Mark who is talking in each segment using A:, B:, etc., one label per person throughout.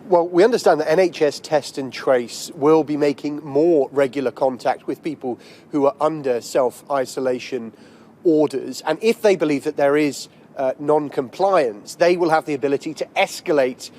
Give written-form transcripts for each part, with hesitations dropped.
A: Well, we understand that NHS Test and Trace will be making more regular contact with people who are under self-isolation orders. And if they believe that there is non-compliance, they will have the ability to escalate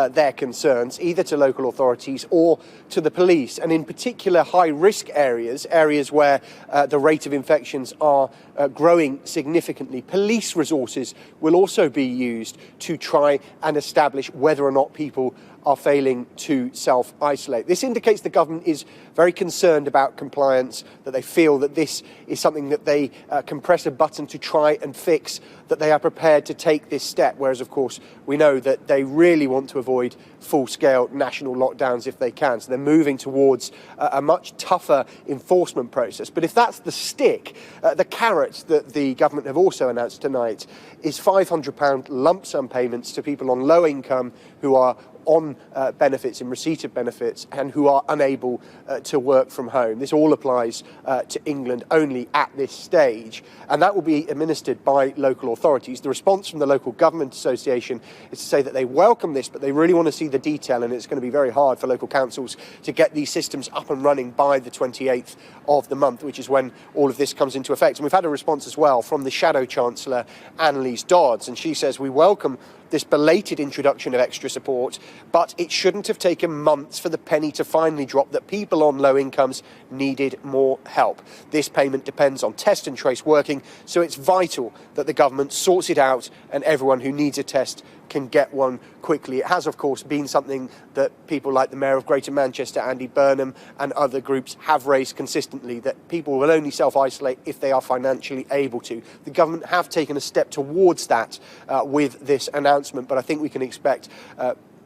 A: their concerns either to local authorities or to the police. And in particular, high-risk areas where the rate of infections are growing significantly, police resources will also be used to try and establish whether or not people are failing to self-isolate. This indicates the government is very concerned about compliance, that they feel that this is something that they can press a button to try and fix, that they are prepared to take this step, whereas, of course, we know that they really want to avoid full-scale national lockdowns if they can. So they're moving towards a much tougher enforcement process. But if that's the stick, the carrot that the government have also announced tonight is £500 lump sum payments to people on low income who are on benefits, in receipt of benefits, and who are unable to work from home. This all applies to England only at this stage, and that will be administered by local authorities. The response from the Local Government Association is to say that they welcome this, but they really want to see the detail, and it's going to be very hard for local councils to get these systems up and running by the 28th of the month, which is when all of this comes into effect. And we've had a response as well from the Shadow Chancellor, Annalise Dodds, and she says, "We welcome this belated introduction of extra support, but it shouldn't have taken months for the penny to finally drop that people on low incomes needed more help. This payment depends on test and trace working, so it's vital that the government sorts it out and everyone who needs a test can get one quickly." It has, of course, been something that people like the Mayor of Greater Manchester, Andy Burnham, and other groups have raised consistently, that people will only self-isolate if they are financially able to. The government have taken a step towards that with this announcement, but I think we can expect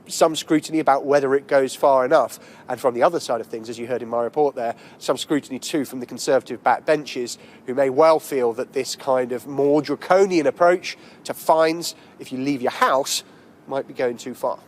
A: some scrutiny about whether it goes far enough. And from the other side of things, as you heard in my report there, some scrutiny too from the Conservative backbenchers, who may well feel that this kind of more draconian approach to fines if you leave your house might be going too far.